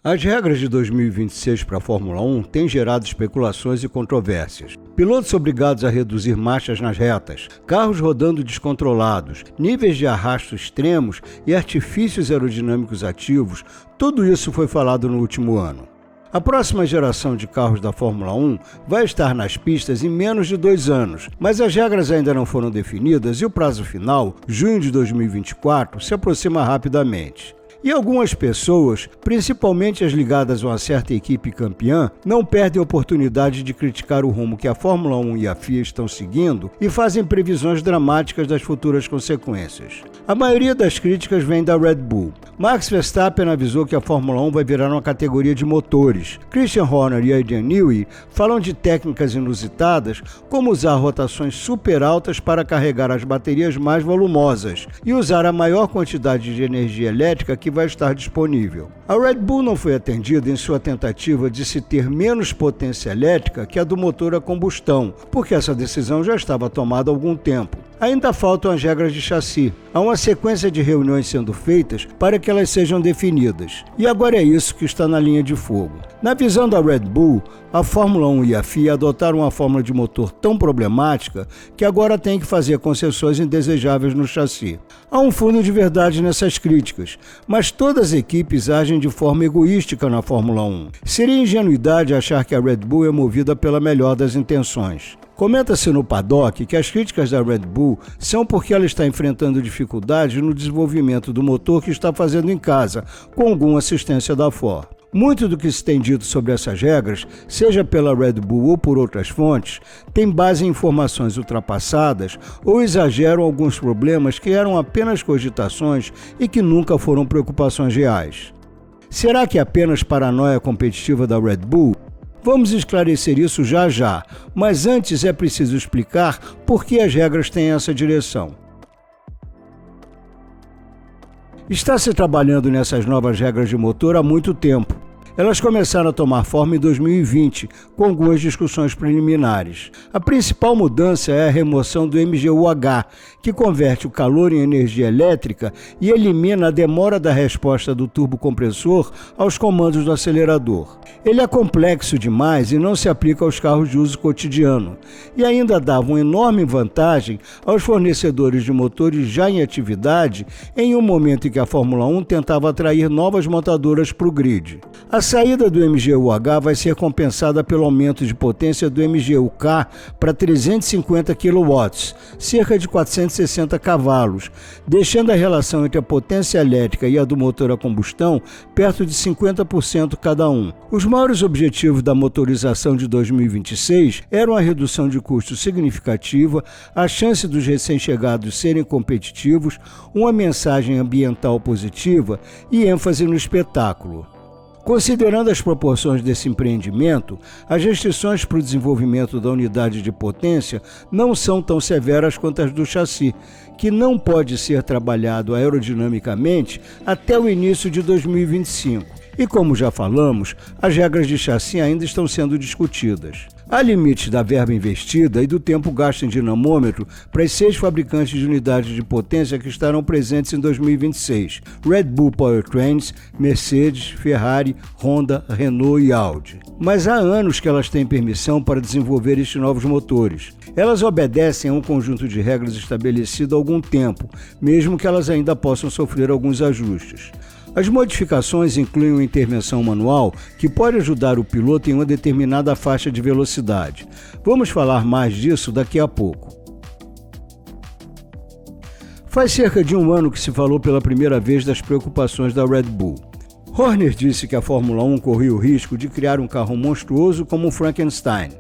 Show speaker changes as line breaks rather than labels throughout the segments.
As regras de 2026 para a Fórmula 1 têm gerado especulações e controvérsias. Pilotos obrigados a reduzir marchas nas retas, carros rodando descontrolados, níveis de arrasto extremos e artifícios aerodinâmicos ativos, tudo isso foi falado no último ano. A próxima geração de carros da Fórmula 1 vai estar nas pistas em menos de 2 anos, mas as regras ainda não foram definidas e o prazo final, junho de 2024, se aproxima rapidamente. E algumas pessoas, principalmente as ligadas a uma certa equipe campeã, não perdem a oportunidade de criticar o rumo que a Fórmula 1 e a FIA estão seguindo e fazem previsões dramáticas das futuras consequências. A maioria das críticas vem da Red Bull. Max Verstappen avisou que a Fórmula 1 vai virar uma categoria de motores. Christian Horner e Adrian Newey falam de técnicas inusitadas, como usar rotações super altas para carregar as baterias mais volumosas e usar a maior quantidade de energia elétrica que vai estar disponível. A Red Bull não foi atendida em sua tentativa de se ter menos potência elétrica que a do motor a combustão, porque essa decisão já estava tomada há algum tempo. Ainda faltam as regras de chassi. Há uma sequência de reuniões sendo feitas para que elas sejam definidas. E agora é isso que está na linha de fogo. Na visão da Red Bull, a Fórmula 1 e a FIA adotaram uma fórmula de motor tão problemática que agora tem que fazer concessões indesejáveis no chassi. Há um fundo de verdade nessas críticas, mas todas as equipes agem de forma egoística na Fórmula 1. Seria ingenuidade achar que a Red Bull é movida pela melhor das intenções. Comenta-se no paddock que as críticas da Red Bull são porque ela está enfrentando dificuldades no desenvolvimento do motor que está fazendo em casa, com alguma assistência da Ford. Muito do que se tem dito sobre essas regras, seja pela Red Bull ou por outras fontes, tem base em informações ultrapassadas ou exageram alguns problemas que eram apenas cogitações e que nunca foram preocupações reais. Será que é apenas paranoia competitiva da Red Bull? Vamos esclarecer isso já já, mas antes é preciso explicar por que as regras têm essa direção. Está se trabalhando nessas novas regras de motor há muito tempo. Elas começaram a tomar forma em 2020, com algumas discussões preliminares. A principal mudança é a remoção do MGU-H, que converte o calor em energia elétrica e elimina a demora da resposta do turbocompressor aos comandos do acelerador. Ele é complexo demais e não se aplica aos carros de uso cotidiano, e ainda dava uma enorme vantagem aos fornecedores de motores já em atividade em um momento em que a Fórmula 1 tentava atrair novas montadoras para o grid. A saída do MGU-H vai ser compensada pelo aumento de potência do MGU-K para 350 kW, cerca de 460 cavalos, deixando a relação entre a potência elétrica e a do motor a combustão perto de 50% cada um. Os maiores objetivos da motorização de 2026 eram a redução de custos significativa, a chance dos recém-chegados serem competitivos, uma mensagem ambiental positiva e ênfase no espetáculo. Considerando as proporções desse empreendimento, as restrições para o desenvolvimento da unidade de potência não são tão severas quanto as do chassi, que não pode ser trabalhado aerodinamicamente até o início de 2025. E como já falamos, as regras de chassi ainda estão sendo discutidas. Há limites da verba investida e do tempo gasto em dinamômetro para as 6 fabricantes de unidades de potência que estarão presentes em 2026: Red Bull Powertrains, Mercedes, Ferrari, Honda, Renault e Audi. Mas há anos que elas têm permissão para desenvolver estes novos motores. Elas obedecem a um conjunto de regras estabelecido há algum tempo, mesmo que elas ainda possam sofrer alguns ajustes. As modificações incluem uma intervenção manual que pode ajudar o piloto em uma determinada faixa de velocidade. Vamos falar mais disso daqui a pouco. Faz cerca de um ano que se falou pela primeira vez das preocupações da Red Bull. Horner disse que a Fórmula 1 corria o risco de criar um carro monstruoso como o Frankenstein.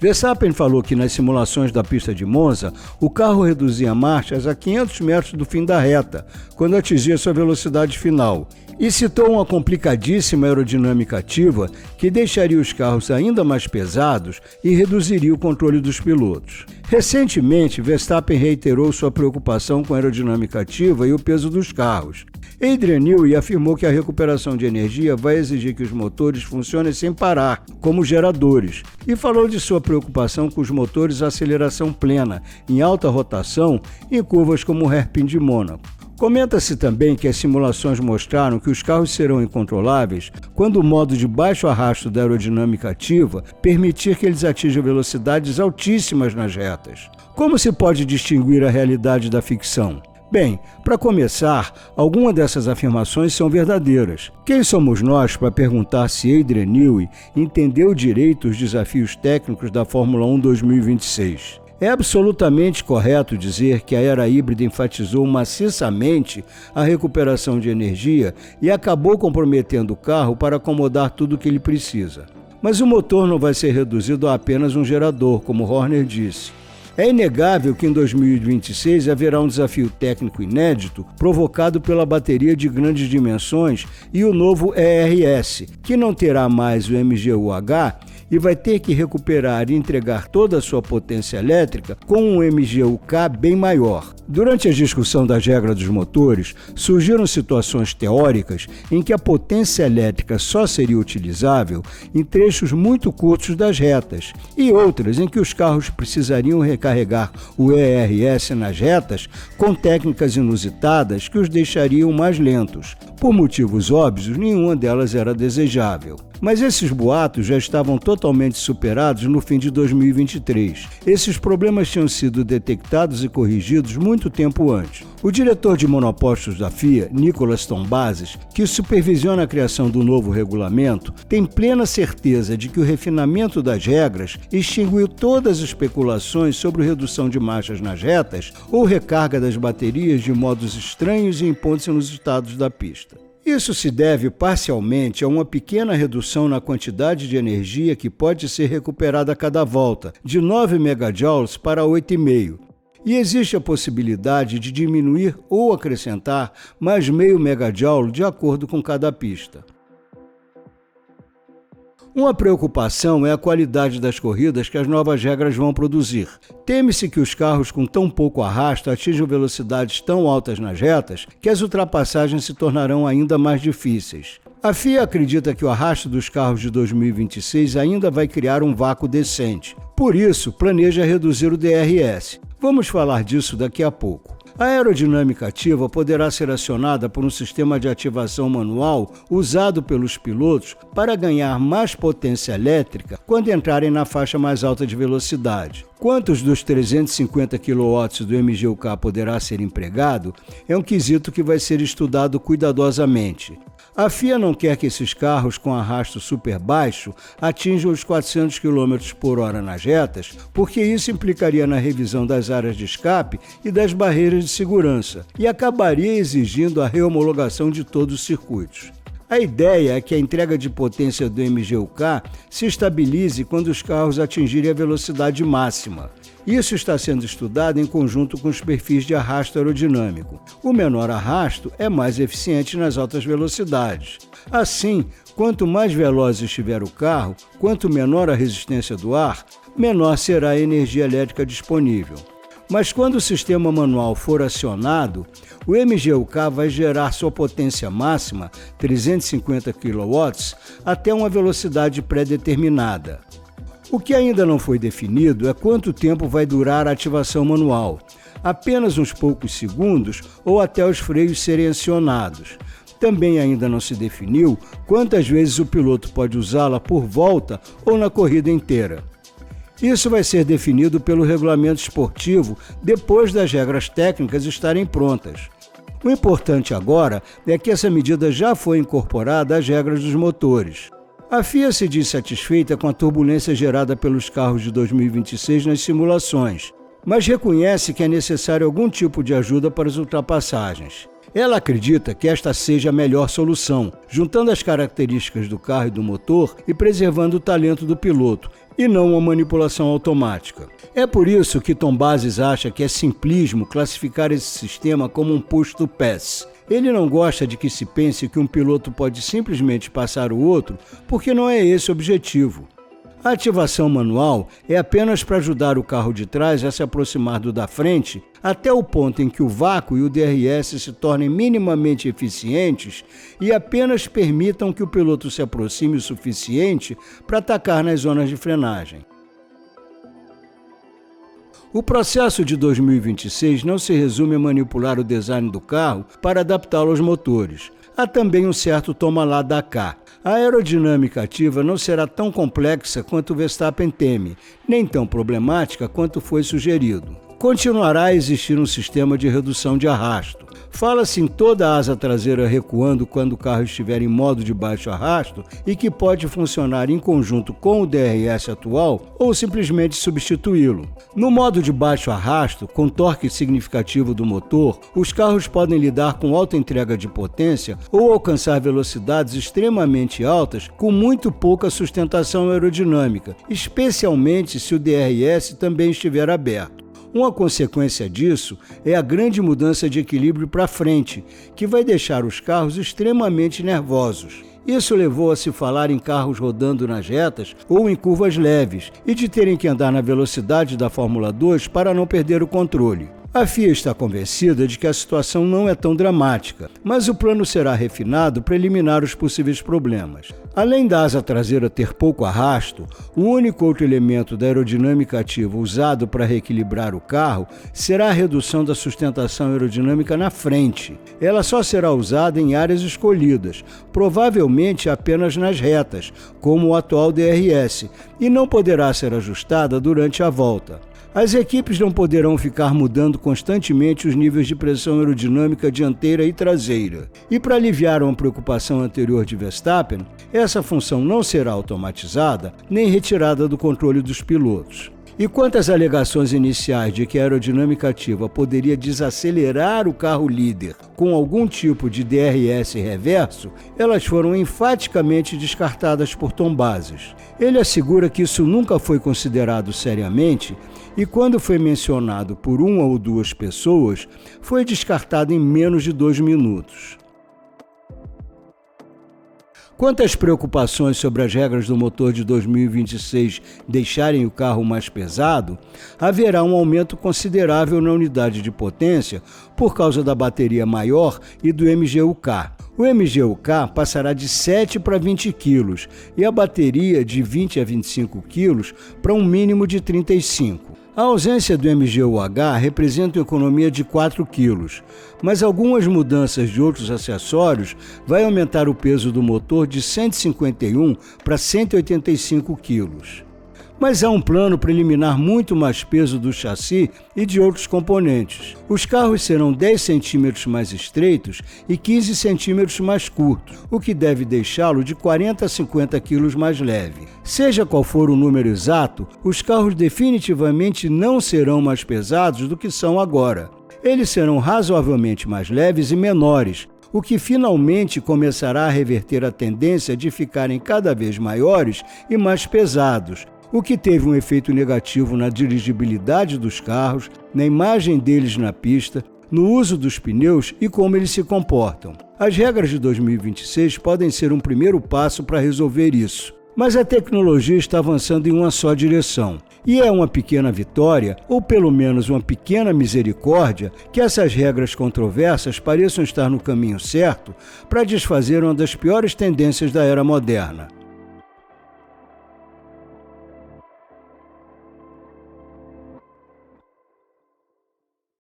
Verstappen falou que nas simulações da pista de Monza, o carro reduzia marchas a 500 metros do fim da reta, quando atingia sua velocidade final, e citou uma complicadíssima aerodinâmica ativa que deixaria os carros ainda mais pesados e reduziria o controle dos pilotos. Recentemente, Verstappen reiterou sua preocupação com a aerodinâmica ativa e o peso dos carros. Adrian Newey afirmou que a recuperação de energia vai exigir que os motores funcionem sem parar, como geradores, e falou de sua preocupação com os motores a aceleração plena, em alta rotação, em curvas como o Hairpin de Mônaco. Comenta-se também que as simulações mostraram que os carros serão incontroláveis quando o modo de baixo arrasto da aerodinâmica ativa permitir que eles atinjam velocidades altíssimas nas retas. Como se pode distinguir a realidade da ficção? Bem, para começar, algumas dessas afirmações são verdadeiras. Quem somos nós para perguntar se Adrian Newey entendeu direito os desafios técnicos da Fórmula 1 2026? É absolutamente correto dizer que a era híbrida enfatizou maciçamente a recuperação de energia e acabou comprometendo o carro para acomodar tudo o que ele precisa. Mas o motor não vai ser reduzido a apenas um gerador, como Horner disse. É inegável que em 2026 haverá um desafio técnico inédito provocado pela bateria de grandes dimensões e o novo ERS, que não terá mais o MGU-H e vai ter que recuperar e entregar toda a sua potência elétrica com um MGU-K bem maior. Durante a discussão das regras dos motores, surgiram situações teóricas em que a potência elétrica só seria utilizável em trechos muito curtos das retas e outras em que os carros precisariam recarregar o ERS nas retas com técnicas inusitadas que os deixariam mais lentos. Por motivos óbvios, nenhuma delas era desejável. Mas esses boatos já estavam totalmente superados no fim de 2023. Esses problemas tinham sido detectados e corrigidos muito tempo antes. O diretor de monopostos da FIA, Nicolas Tombazis, que supervisiona a criação do novo regulamento, tem plena certeza de que o refinamento das regras extinguiu todas as especulações sobre redução de marchas nas retas ou recarga das baterias de modos estranhos e em pontos inusitados da pista. Isso se deve parcialmente a uma pequena redução na quantidade de energia que pode ser recuperada a cada volta, de 9 MJ para 8,5. E existe a possibilidade de diminuir ou acrescentar mais meio MJ de acordo com cada pista. Uma preocupação é a qualidade das corridas que as novas regras vão produzir. Teme-se que os carros com tão pouco arrasto atinjam velocidades tão altas nas retas que as ultrapassagens se tornarão ainda mais difíceis. A FIA acredita que o arrasto dos carros de 2026 ainda vai criar um vácuo decente. Por isso, planeja reduzir o DRS. Vamos falar disso daqui a pouco. A aerodinâmica ativa poderá ser acionada por um sistema de ativação manual usado pelos pilotos para ganhar mais potência elétrica quando entrarem na faixa mais alta de velocidade. Quantos dos 350 kW do MGU-K poderá ser empregado é um quesito que vai ser estudado cuidadosamente. A FIA não quer que esses carros com arrasto super baixo atinjam os 400 km por hora nas retas, porque isso implicaria na revisão das áreas de escape e das barreiras de segurança e acabaria exigindo a reomologação de todos os circuitos. A ideia é que a entrega de potência do MGU-K se estabilize quando os carros atingirem a velocidade máxima. Isso está sendo estudado em conjunto com os perfis de arrasto aerodinâmico. O menor arrasto é mais eficiente nas altas velocidades. Assim, quanto mais veloz estiver o carro, quanto menor a resistência do ar, menor será a energia elétrica disponível. Mas quando o sistema manual for acionado, o MGU-K vai gerar sua potência máxima, 350 kW, até uma velocidade pré-determinada. O que ainda não foi definido é quanto tempo vai durar a ativação manual, apenas uns poucos segundos ou até os freios serem acionados. Também ainda não se definiu quantas vezes o piloto pode usá-la por volta ou na corrida inteira. Isso vai ser definido pelo regulamento esportivo depois das regras técnicas estarem prontas. O importante agora é que essa medida já foi incorporada às regras dos motores. A FIA se diz satisfeita com a turbulência gerada pelos carros de 2026 nas simulações, mas reconhece que é necessário algum tipo de ajuda para as ultrapassagens. Ela acredita que esta seja a melhor solução, juntando as características do carro e do motor e preservando o talento do piloto, e não uma manipulação automática. É por isso que Tombazis acha que é simplismo classificar esse sistema como um push to pass. Ele não gosta de que se pense que um piloto pode simplesmente passar o outro, porque não é esse o objetivo. A ativação manual é apenas para ajudar o carro de trás a se aproximar do da frente até o ponto em que o vácuo e o DRS se tornem minimamente eficientes e apenas permitam que o piloto se aproxime o suficiente para atacar nas zonas de frenagem. O processo de 2026 não se resume a manipular o design do carro para adaptá-lo aos motores. Há também um certo toma lá da cá. A aerodinâmica ativa não será tão complexa quanto o Verstappen teme, nem tão problemática quanto foi sugerido. Continuará a existir um sistema de redução de arrasto. Fala-se em toda a asa traseira recuando quando o carro estiver em modo de baixo arrasto e que pode funcionar em conjunto com o DRS atual ou simplesmente substituí-lo. No modo de baixo arrasto, com torque significativo do motor, os carros podem lidar com alta entrega de potência ou alcançar velocidades extremamente altas com muito pouca sustentação aerodinâmica, especialmente se o DRS também estiver aberto. Uma consequência disso é a grande mudança de equilíbrio para frente, que vai deixar os carros extremamente nervosos. Isso levou a se falar em carros rodando nas retas ou em curvas leves e de terem que andar na velocidade da Fórmula 2 para não perder o controle. A FIA está convencida de que a situação não é tão dramática, mas o plano será refinado para eliminar os possíveis problemas. Além da asa traseira ter pouco arrasto, o único outro elemento da aerodinâmica ativa usado para reequilibrar o carro será a redução da sustentação aerodinâmica na frente. Ela só será usada em áreas escolhidas, provavelmente apenas nas retas, como o atual DRS, e não poderá ser ajustada durante a volta. As equipes não poderão ficar mudando constantemente os níveis de pressão aerodinâmica dianteira e traseira. E para aliviar uma preocupação anterior de Verstappen, essa função não será automatizada nem retirada do controle dos pilotos. E quanto às alegações iniciais de que a aerodinâmica ativa poderia desacelerar o carro líder com algum tipo de DRS reverso, elas foram enfaticamente descartadas por Tom Bases. Ele assegura que isso nunca foi considerado seriamente e quando foi mencionado por uma ou duas pessoas, foi descartado em menos de 2 minutos. Quanto às preocupações sobre as regras do motor de 2026 deixarem o carro mais pesado, haverá um aumento considerável na unidade de potência por causa da bateria maior e do MGU-K. O MGU-K passará de 7 para 20 kg e a bateria de 20 a 25 kg para um mínimo de 35. A ausência do MGU-H representa uma economia de 4 kg, mas algumas mudanças de outros acessórios vai aumentar o peso do motor de 151 para 185 kg. Mas há um plano para eliminar muito mais peso do chassi e de outros componentes. Os carros serão 10 centímetros mais estreitos e 15 centímetros mais curtos, o que deve deixá-lo de 40 a 50 quilos mais leve. Seja qual for o número exato, os carros definitivamente não serão mais pesados do que são agora. Eles serão razoavelmente mais leves e menores, o que finalmente começará a reverter a tendência de ficarem cada vez maiores e mais pesados, o que teve um efeito negativo na dirigibilidade dos carros, na imagem deles na pista, no uso dos pneus e como eles se comportam. As regras de 2026 podem ser um primeiro passo para resolver isso, mas a tecnologia está avançando em uma só direção. E é uma pequena vitória, ou pelo menos uma pequena misericórdia, que essas regras controversas pareçam estar no caminho certo para desfazer uma das piores tendências da era moderna.